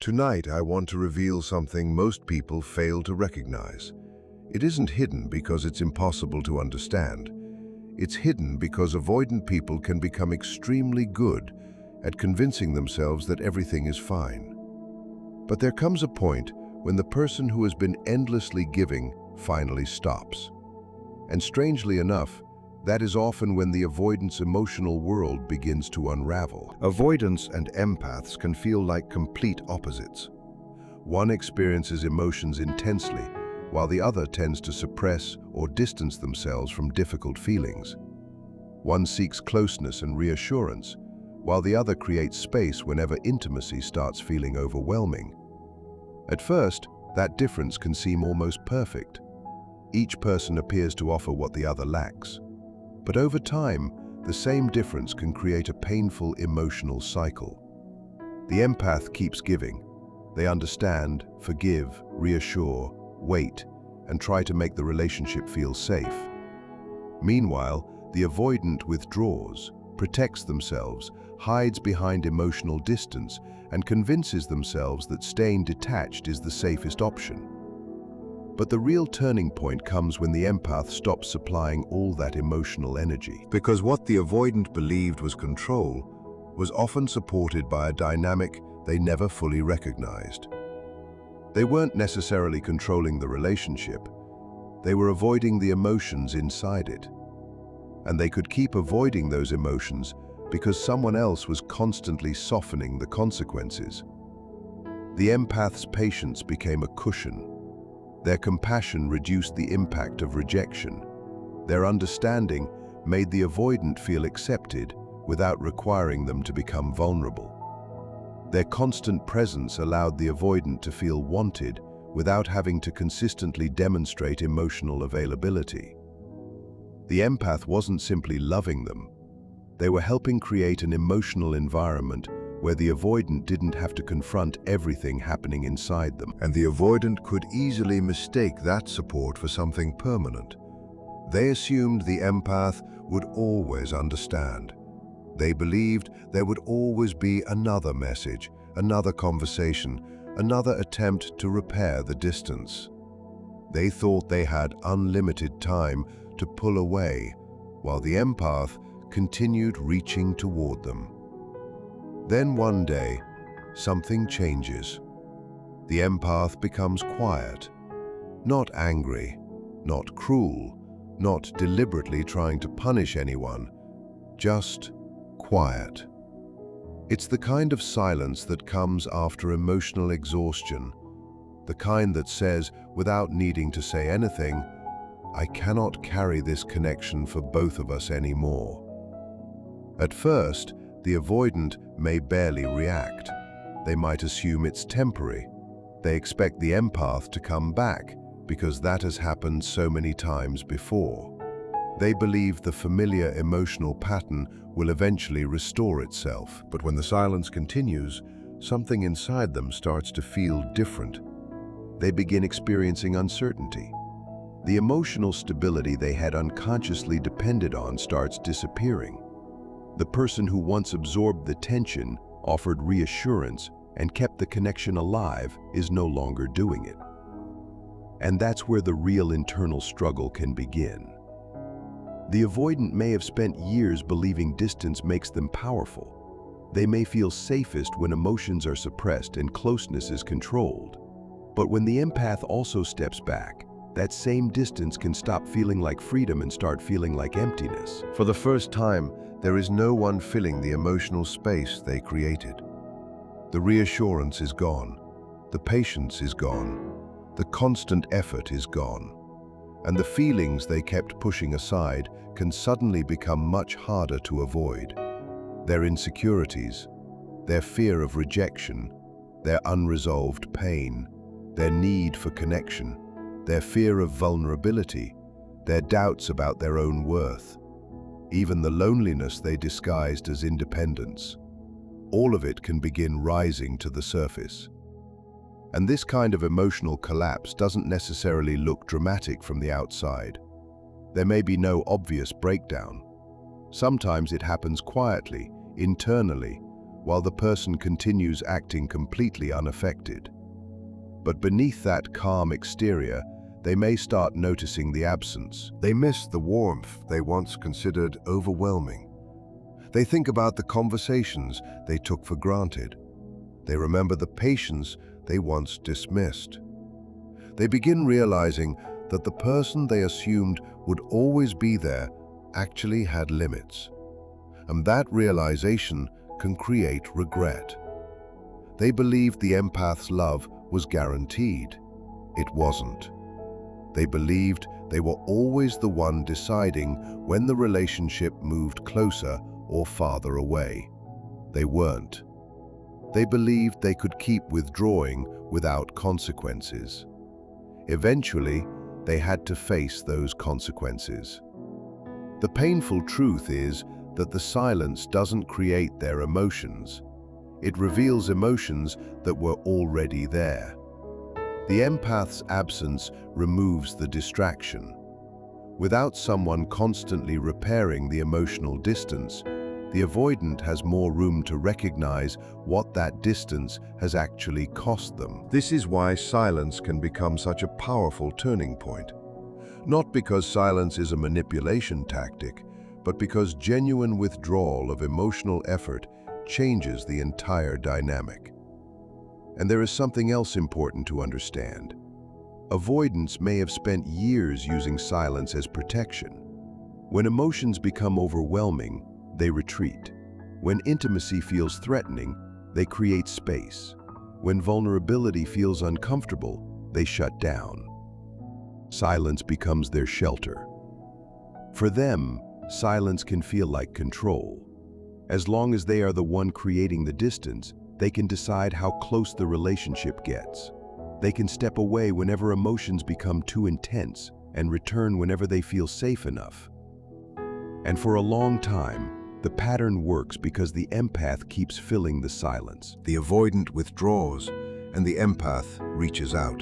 Tonight, I want to reveal something most people fail to recognize. It isn't hidden because it's impossible to understand. It's hidden because avoidant people can become extremely good at convincing themselves that everything is fine. But there comes a point when the person who has been endlessly giving finally stops. And strangely enough, that is often when the avoidant's emotional world begins to unravel. Avoidants and empaths can feel like complete opposites. One experiences emotions intensely, while the other tends to suppress or distance themselves from difficult feelings. One seeks closeness and reassurance, while the other creates space whenever intimacy starts feeling overwhelming. At first, that difference can seem almost perfect. Each person appears to offer what the other lacks. But over time, the same difference can create a painful emotional cycle. The empath keeps giving. They understand, forgive, reassure, wait, and try to make the relationship feel safe. Meanwhile, the avoidant withdraws, protects themselves, hides behind emotional distance, and convinces themselves that staying detached is the safest option. But the real turning point comes when the empath stops supplying all that emotional energy. Because what the avoidant believed was control was often supported by a dynamic they never fully recognized. They weren't necessarily controlling the relationship. They were avoiding the emotions inside it. And they could keep avoiding those emotions because someone else was constantly softening the consequences. The empath's patience became a cushion. Their compassion reduced the impact of rejection. Their understanding made the avoidant feel accepted without requiring them to become vulnerable. Their constant presence allowed the avoidant to feel wanted without having to consistently demonstrate emotional availability. The empath wasn't simply loving them. They were helping create an emotional environment where the avoidant didn't have to confront everything happening inside them. And the avoidant could easily mistake that support for something permanent. They assumed the empath would always understand. They believed there would always be another message, another conversation, another attempt to repair the distance. They thought they had unlimited time to pull away, while the empath continued reaching toward them. Then one day, something changes. The empath becomes quiet, not angry, not cruel, not deliberately trying to punish anyone, just quiet. It's the kind of silence that comes after emotional exhaustion, the kind that says, without needing to say anything, "I cannot carry this connection for both of us anymore." At first, the avoidant may barely react. They might assume it's temporary. They expect the empath to come back because that has happened so many times before. They believe the familiar emotional pattern will eventually restore itself. But when the silence continues, something inside them starts to feel different. They begin experiencing uncertainty. The emotional stability they had unconsciously depended on starts disappearing. The person who once absorbed the tension, offered reassurance, and kept the connection alive is no longer doing it. And that's where the real internal struggle can begin. The avoidant may have spent years believing distance makes them powerful. They may feel safest when emotions are suppressed and closeness is controlled. But when the empath also steps back, that same distance can stop feeling like freedom and start feeling like emptiness. For the first time, there is no one filling the emotional space they created. The reassurance is gone. The patience is gone. The constant effort is gone. And the feelings they kept pushing aside can suddenly become much harder to avoid. Their insecurities, their fear of rejection, their unresolved pain, their need for connection, their fear of vulnerability, their doubts about their own worth, even the loneliness they disguised as independence. All of it can begin rising to the surface. And this kind of emotional collapse doesn't necessarily look dramatic from the outside. There may be no obvious breakdown. Sometimes it happens quietly, internally, while the person continues acting completely unaffected. But beneath that calm exterior, they may start noticing the absence. They miss the warmth they once considered overwhelming. They think about the conversations they took for granted. They remember the patience they once dismissed. They begin realizing that the person they assumed would always be there actually had limits. And that realization can create regret. They believed the empath's love was guaranteed. It wasn't. They believed they were always the one deciding when the relationship moved closer or farther away. They weren't. They believed they could keep withdrawing without consequences. Eventually, they had to face those consequences. The painful truth is that the silence doesn't create their emotions. It reveals emotions that were already there. The empath's absence removes the distraction. Without someone constantly repairing the emotional distance, the avoidant has more room to recognize what that distance has actually cost them. This is why silence can become such a powerful turning point. Not because silence is a manipulation tactic, but because genuine withdrawal of emotional effort changes the entire dynamic. And there is something else important to understand. Avoidants may have spent years using silence as protection. When emotions become overwhelming, they retreat. When intimacy feels threatening, they create space. When vulnerability feels uncomfortable, they shut down. Silence becomes their shelter. For them, silence can feel like control. As long as they are the one creating the distance, they can decide how close the relationship gets. They can step away whenever emotions become too intense and return whenever they feel safe enough. And for a long time, the pattern works because the empath keeps filling the silence. The avoidant withdraws, and the empath reaches out.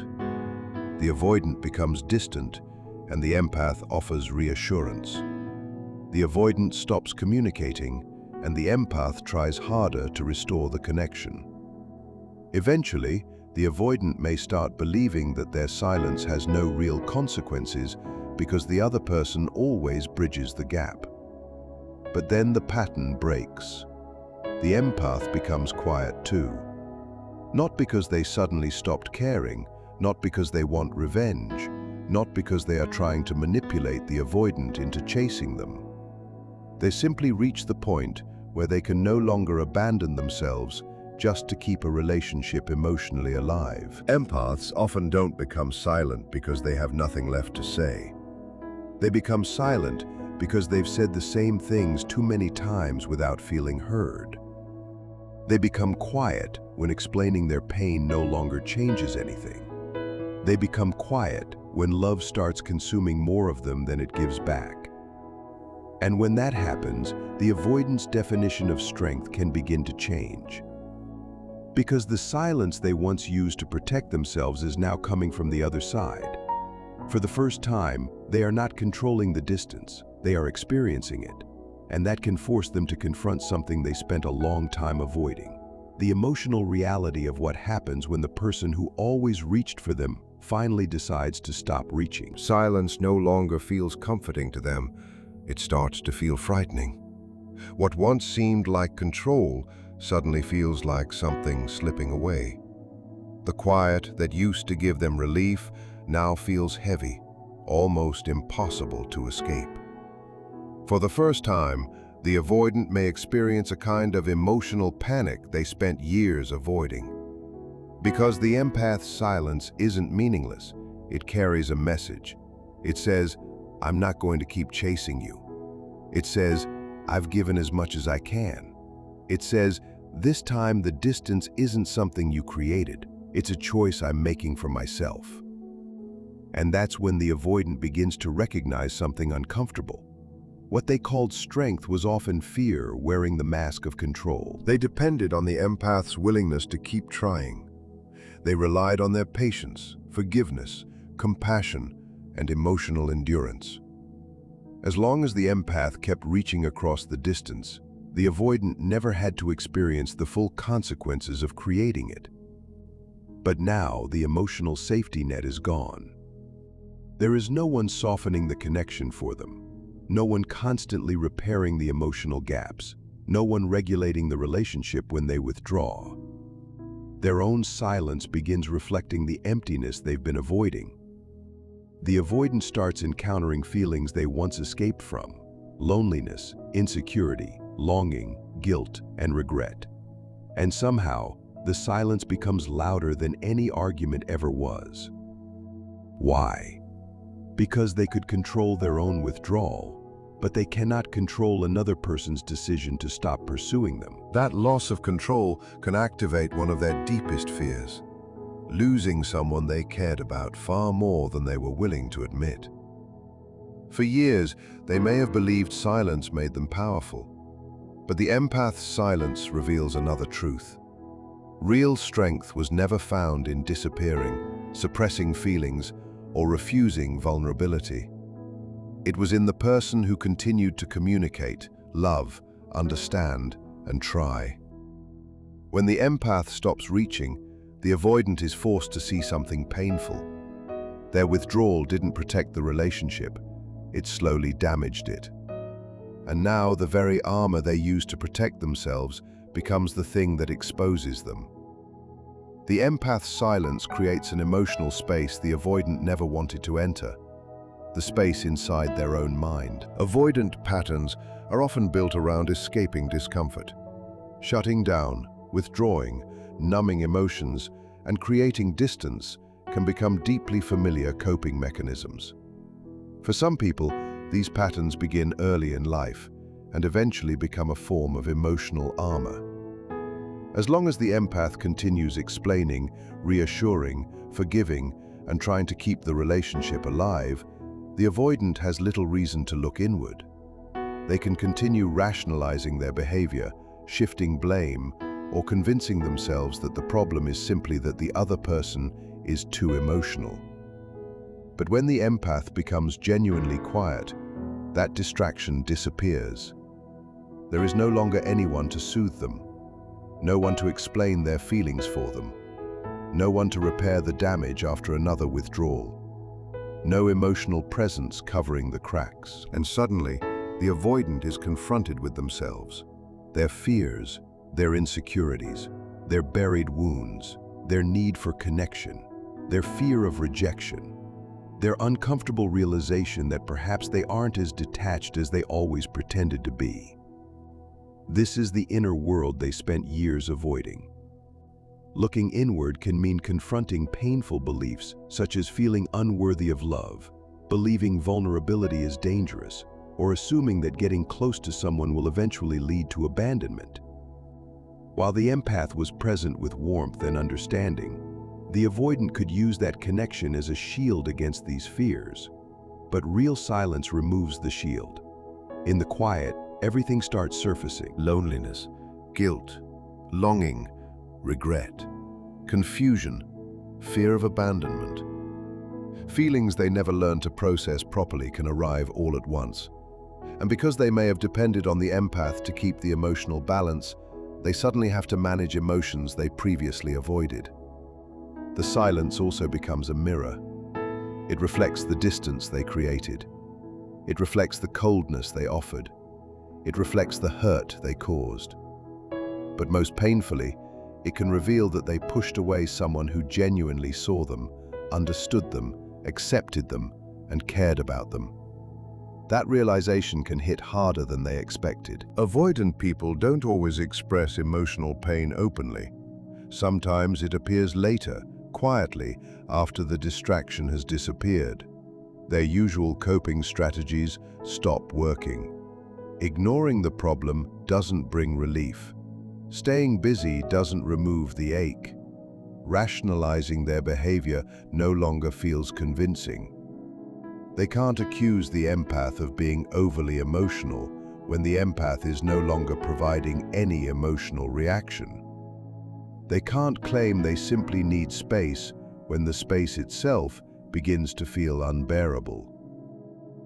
The avoidant becomes distant, and the empath offers reassurance. The avoidant stops communicating, and the empath tries harder to restore the connection. Eventually, the avoidant may start believing that their silence has no real consequences because the other person always bridges the gap. But then the pattern breaks. The empath becomes quiet too. Not because they suddenly stopped caring, not because they want revenge, not because they are trying to manipulate the avoidant into chasing them. They simply reach the point where they can no longer abandon themselves just to keep a relationship emotionally alive. Empaths often don't become silent because they have nothing left to say. They become silent because they've said the same things too many times without feeling heard. They become quiet when explaining their pain no longer changes anything. They become quiet when love starts consuming more of them than it gives back. And when that happens, the avoidant's definition of strength can begin to change. Because the silence they once used to protect themselves is now coming from the other side. For the first time, they are not controlling the distance, they are experiencing it. And that can force them to confront something they spent a long time avoiding. The emotional reality of what happens when the person who always reached for them finally decides to stop reaching. Silence no longer feels comforting to them. It starts to feel frightening. What once seemed like control suddenly feels like something slipping away. The quiet that used to give them relief now feels heavy, almost impossible to escape. For the first time, the avoidant may experience a kind of emotional panic they spent years avoiding. Because the empath's silence isn't meaningless, it carries a message. It says, "I'm not going to keep chasing you." It says, "I've given as much as I can." It says, "This time the distance isn't something you created. It's a choice I'm making for myself." And that's when the avoidant begins to recognize something uncomfortable. What they called strength was often fear wearing the mask of control. They depended on the empath's willingness to keep trying. They relied on their patience, forgiveness, compassion, and emotional endurance. As long as the empath kept reaching across the distance, The avoidant never had to experience the full consequences of creating it. But now the emotional safety net is gone. There is no one softening the connection for them, no one constantly repairing the emotional gaps, no one regulating the relationship when they withdraw. Their own silence begins reflecting the emptiness they've been avoiding. The avoidant starts encountering feelings they once escaped from: loneliness, insecurity, longing, guilt, and regret. And somehow, the silence becomes louder than any argument ever was. Why? Because they could control their own withdrawal, but they cannot control another person's decision to stop pursuing them. That loss of control can activate one of their deepest fears: losing someone they cared about far more than they were willing to admit. For years, they may have believed silence made them powerful. But the empath's silence reveals another truth. Real strength was never found in disappearing, suppressing feelings, or refusing vulnerability. It was in the person who continued to communicate, love, understand, and try. When the empath stops reaching, the avoidant is forced to see something painful. Their withdrawal didn't protect the relationship, it slowly damaged it. And now the very armor they use to protect themselves becomes the thing that exposes them. The empath's silence creates an emotional space the avoidant never wanted to enter, the space inside their own mind. Avoidant patterns are often built around escaping discomfort. Shutting down, withdrawing, numbing emotions, and creating distance can become deeply familiar coping mechanisms. For some people, these patterns begin early in life and eventually become a form of emotional armor. As long as the empath continues explaining, reassuring, forgiving, and trying to keep the relationship alive, the avoidant has little reason to look inward. They can continue rationalizing their behavior, shifting blame, or convincing themselves that the problem is simply that the other person is too emotional. But when the empath becomes genuinely quiet, that distraction disappears. There is no longer anyone to soothe them, no one to explain their feelings for them, no one to repair the damage after another withdrawal, no emotional presence covering the cracks. And suddenly, the avoidant is confronted with themselves, their fears, their insecurities, their buried wounds, their need for connection, their fear of rejection, their uncomfortable realization that perhaps they aren't as detached as they always pretended to be. This is the inner world they spent years avoiding. Looking inward can mean confronting painful beliefs, such as feeling unworthy of love, believing vulnerability is dangerous, or assuming that getting close to someone will eventually lead to abandonment. While the empath was present with warmth and understanding, the avoidant could use that connection as a shield against these fears. But real silence removes the shield. In the quiet, everything starts surfacing. Loneliness, guilt, longing, regret, confusion, fear of abandonment. Feelings they never learned to process properly can arrive all at once. And because they may have depended on the empath to keep the emotional balance, they suddenly have to manage emotions they previously avoided. The silence also becomes a mirror. It reflects the distance they created. It reflects the coldness they offered. It reflects the hurt they caused. But most painfully, it can reveal that they pushed away someone who genuinely saw them, understood them, accepted them, and cared about them. That realization can hit harder than they expected. Avoidant people don't always express emotional pain openly. Sometimes it appears later, quietly, after the distraction has disappeared. Their usual coping strategies stop working. Ignoring the problem doesn't bring relief. Staying busy doesn't remove the ache. Rationalizing their behavior no longer feels convincing. They can't accuse the empath of being overly emotional when the empath is no longer providing any emotional reaction. They can't claim they simply need space when the space itself begins to feel unbearable.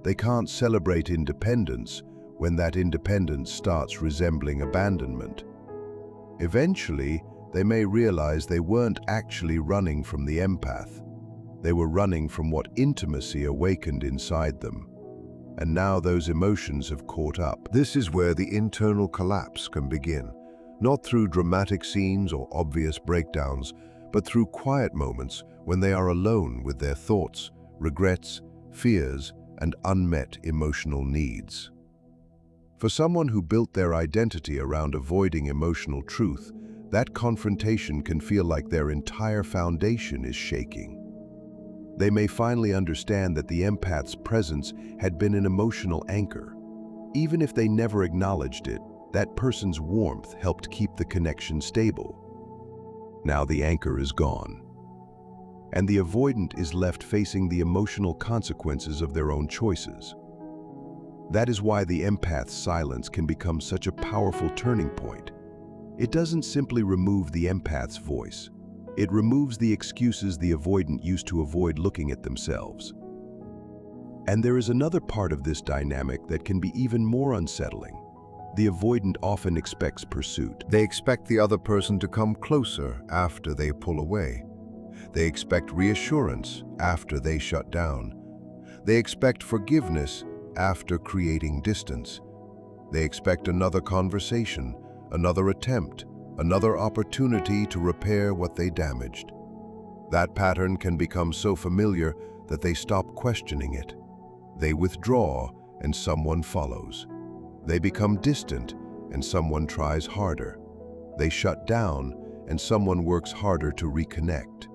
They can't celebrate independence when that independence starts resembling abandonment. Eventually, they may realize they weren't actually running from the empath. They were running from what intimacy awakened inside them. And now those emotions have caught up. This is where the internal collapse can begin, not through dramatic scenes or obvious breakdowns, but through quiet moments when they are alone with their thoughts, regrets, fears, and unmet emotional needs. For someone who built their identity around avoiding emotional truth, that confrontation can feel like their entire foundation is shaking. They may finally understand that the empath's presence had been an emotional anchor. Even if they never acknowledged it, that person's warmth helped keep the connection stable. Now the anchor is gone, and the avoidant is left facing the emotional consequences of their own choices. That is why the empath's silence can become such a powerful turning point. It doesn't simply remove the empath's voice. It removes the excuses the avoidant used to avoid looking at themselves. And there is another part of this dynamic that can be even more unsettling. The avoidant often expects pursuit. They expect the other person to come closer after they pull away. They expect reassurance after they shut down. They expect forgiveness after creating distance. They expect another conversation, another attempt, another opportunity to repair what they damaged. That pattern can become so familiar that they stop questioning it. They withdraw and someone follows. They become distant and someone tries harder. They shut down and someone works harder to reconnect.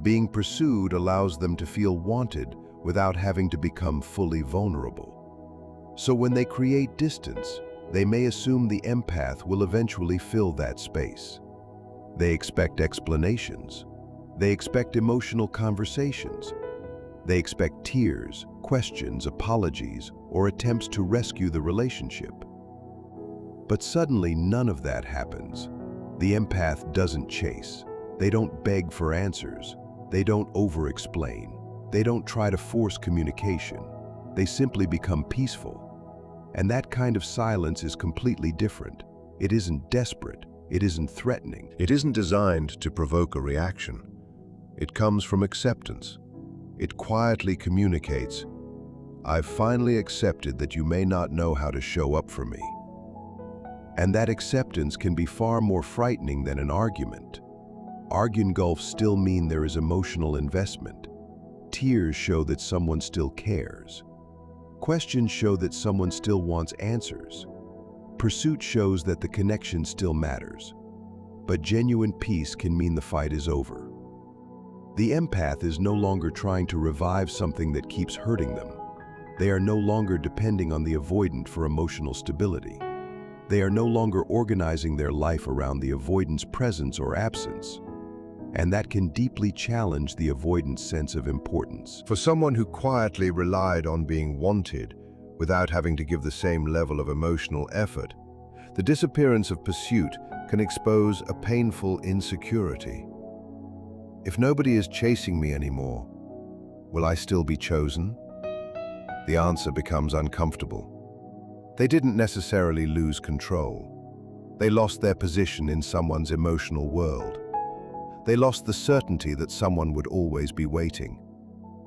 Being pursued allows them to feel wanted without having to become fully vulnerable. So when they create distance, they may assume the empath will eventually fill that space. They expect explanations. They expect emotional conversations. They expect tears, questions, apologies, or attempts to rescue the relationship. But suddenly, none of that happens. The empath doesn't chase. They don't beg for answers. They don't over-explain. They don't try to force communication. They simply become peaceful. And that kind of silence is completely different. It isn't desperate. It isn't threatening. It isn't designed to provoke a reaction. It comes from acceptance. It quietly communicates, "I've finally accepted that you may not know how to show up for me." And that acceptance can be far more frightening than an argument. Argument still mean there is emotional investment. Tears show that someone still cares. Questions show that someone still wants answers. Pursuit shows that the connection still matters. But genuine peace can mean the fight is over. The empath is no longer trying to revive something that keeps hurting them. They are no longer depending on the avoidant for emotional stability. They are no longer organizing their life around the avoidant's presence or absence. And that can deeply challenge the avoidant's sense of importance. For someone who quietly relied on being wanted without having to give the same level of emotional effort, the disappearance of pursuit can expose a painful insecurity. If nobody is chasing me anymore, will I still be chosen? The answer becomes uncomfortable. They didn't necessarily lose control. They lost their position in someone's emotional world. They lost the certainty that someone would always be waiting.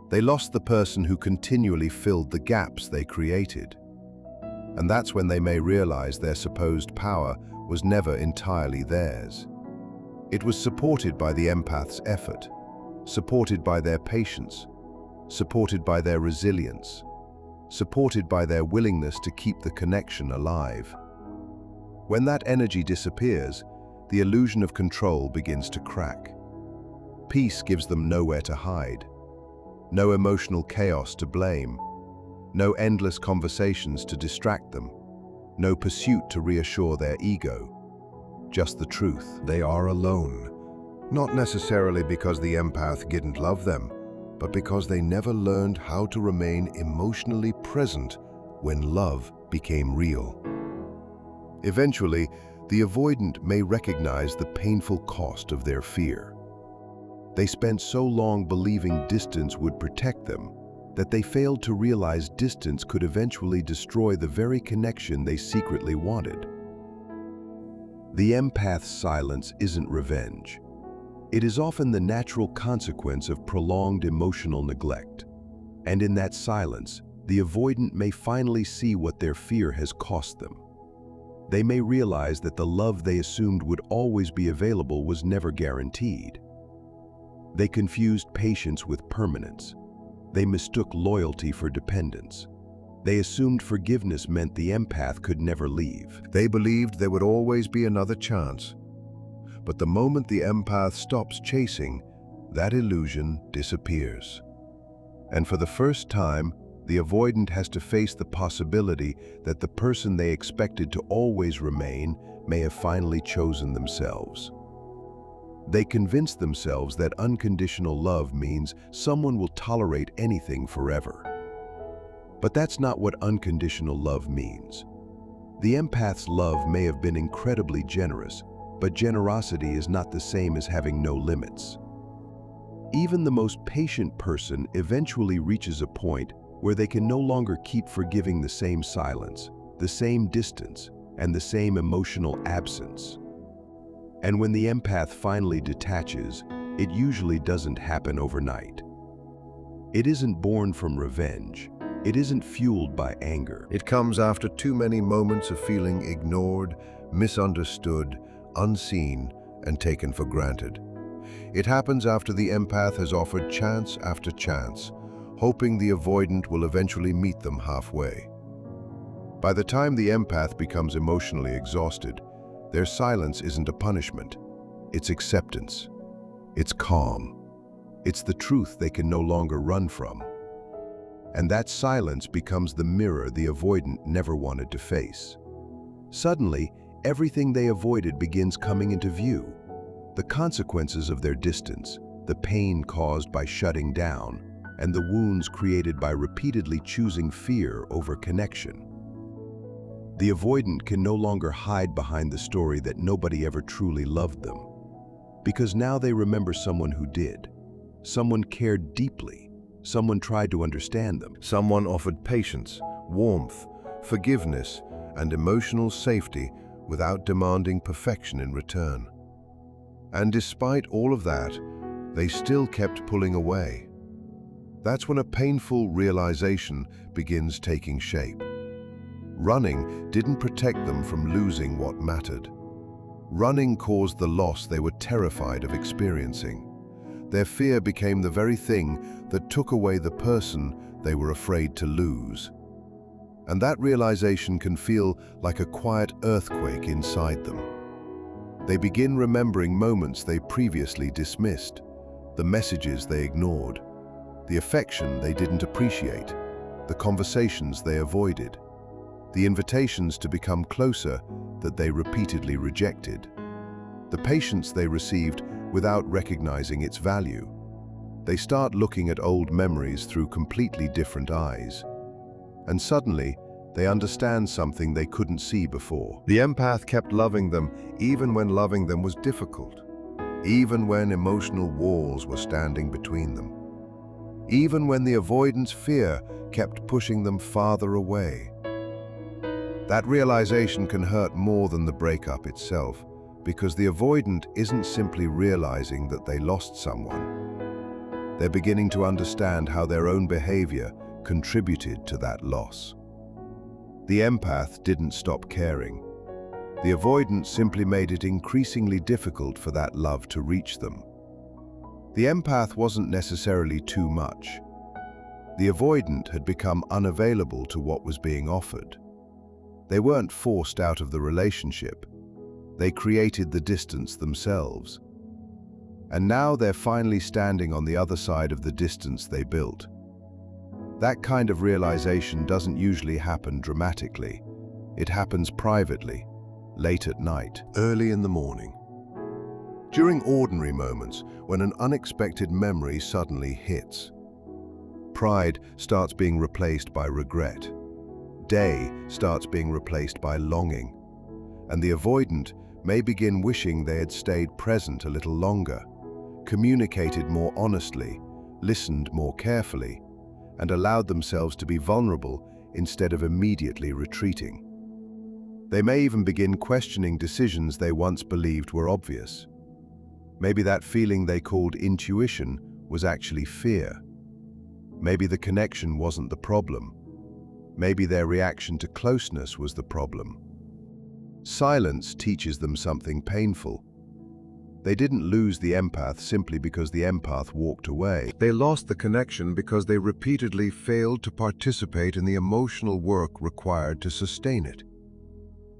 They lost the person who continually filled the gaps they created. And that's when they may realize their supposed power was never entirely theirs. It was supported by the empath's effort, supported by their patience, supported by their resilience, supported by their willingness to keep the connection alive. When that energy disappears, the illusion of control begins to crack. Peace gives them nowhere to hide. No emotional chaos to blame. No endless conversations to distract them. No pursuit to reassure their ego. Just the truth. They are alone. Not necessarily because the empath didn't love them, but because they never learned how to remain emotionally present when love became real. Eventually, the avoidant may recognize the painful cost of their fear. They spent so long believing distance would protect them that they failed to realize distance could eventually destroy the very connection they secretly wanted. The empath's silence isn't revenge. It is often the natural consequence of prolonged emotional neglect. And in that silence, the avoidant may finally see what their fear has cost them. They may realize that the love they assumed would always be available was never guaranteed. They confused patience with permanence. They mistook loyalty for dependence. They assumed forgiveness meant the empath could never leave. They believed there would always be another chance. But the moment the empath stops chasing, that illusion disappears. And for the first time, the avoidant has to face the possibility that the person they expected to always remain may have finally chosen themselves. They convince themselves that unconditional love means someone will tolerate anything forever. But that's not what unconditional love means. The empath's love may have been incredibly generous, but generosity is not the same as having no limits. Even the most patient person eventually reaches a point where they can no longer keep forgiving the same silence, the same distance, and the same emotional absence. And when the empath finally detaches, it usually doesn't happen overnight. It isn't born from revenge. It isn't fueled by anger. It comes after too many moments of feeling ignored, misunderstood, unseen, and taken for granted. It happens after the empath has offered chance after chance, hoping the avoidant will eventually meet them halfway. By the time the empath becomes emotionally exhausted, their silence isn't a punishment. It's acceptance. It's calm. It's the truth they can no longer run from. And that silence becomes the mirror the avoidant never wanted to face. Suddenly, everything they avoided begins coming into view. The consequences of their distance, the pain caused by shutting down, and the wounds created by repeatedly choosing fear over connection. The avoidant can no longer hide behind the story that nobody ever truly loved them, because now they remember someone who did. Someone cared deeply. Someone tried to understand them. Someone offered patience, warmth, forgiveness, and emotional safety without demanding perfection in return. And despite all of that, they still kept pulling away. That's when a painful realization begins taking shape. Running didn't protect them from losing what mattered. Running caused the loss they were terrified of experiencing. Their fear became the very thing that took away the person they were afraid to lose. And that realization can feel like a quiet earthquake inside them. They begin remembering moments they previously dismissed, the messages they ignored, the affection they didn't appreciate, the conversations they avoided, the invitations to become closer that they repeatedly rejected, the patience they received without recognizing its value. They start looking at old memories through completely different eyes. And suddenly, they understand something they couldn't see before. The empath kept loving them even when loving them was difficult, even when emotional walls were standing between them, even when the avoidance fear kept pushing them farther away. That realization can hurt more than the breakup itself, because the avoidant isn't simply realizing that they lost someone. They're beginning to understand how their own behavior contributed to that loss. The empath didn't stop caring. The avoidant simply made it increasingly difficult for that love to reach them. The empath wasn't necessarily too much. The avoidant had become unavailable to what was being offered. They weren't forced out of the relationship. They created the distance themselves. And now they're finally standing on the other side of the distance they built. That kind of realization doesn't usually happen dramatically. It happens privately, late at night, early in the morning. During ordinary moments when an unexpected memory suddenly hits. Pride starts being replaced by regret. Day starts being replaced by longing. And the avoidant may begin wishing they had stayed present a little longer, communicated more honestly, listened more carefully, and allowed themselves to be vulnerable instead of immediately retreating. They may even begin questioning decisions they once believed were obvious. Maybe that feeling they called intuition was actually fear. Maybe the connection wasn't the problem. Maybe their reaction to closeness was the problem. Silence teaches them something painful. They didn't lose the empath simply because the empath walked away. They lost the connection because they repeatedly failed to participate in the emotional work required to sustain it.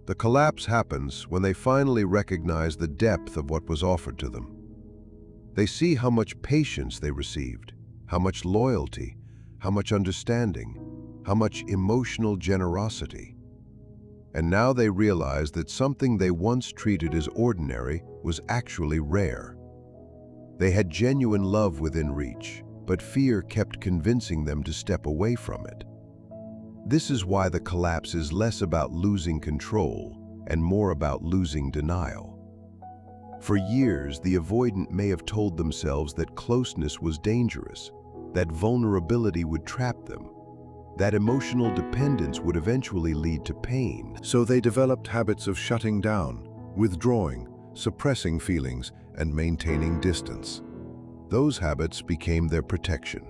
The collapse happens when they finally recognize the depth of what was offered to them. They see how much patience they received, how much loyalty, how much understanding, how much emotional generosity. And now they realize that something they once treated as ordinary was actually rare. They had genuine love within reach, but fear kept convincing them to step away from it. This is why the collapse is less about losing control and more about losing denial. For years, the avoidant may have told themselves that closeness was dangerous, that vulnerability would trap them, that emotional dependence would eventually lead to pain. So they developed habits of shutting down, withdrawing, suppressing feelings, and maintaining distance. Those habits became their protection.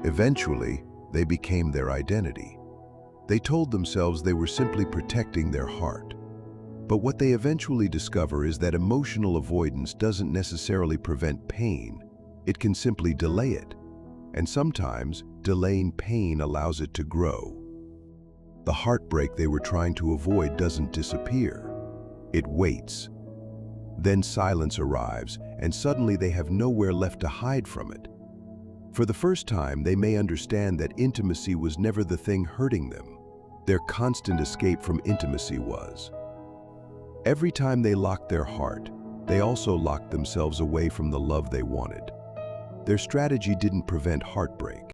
Eventually, they became their identity. They told themselves they were simply protecting their heart. But what they eventually discover is that emotional avoidance doesn't necessarily prevent pain. It can simply delay it. And sometimes, delaying pain allows it to grow. The heartbreak they were trying to avoid doesn't disappear. It waits. Then silence arrives, and suddenly they have nowhere left to hide from it. For the first time, they may understand that intimacy was never the thing hurting them. Their constant escape from intimacy was. Every time they locked their heart, they also locked themselves away from the love they wanted. Their strategy didn't prevent heartbreak.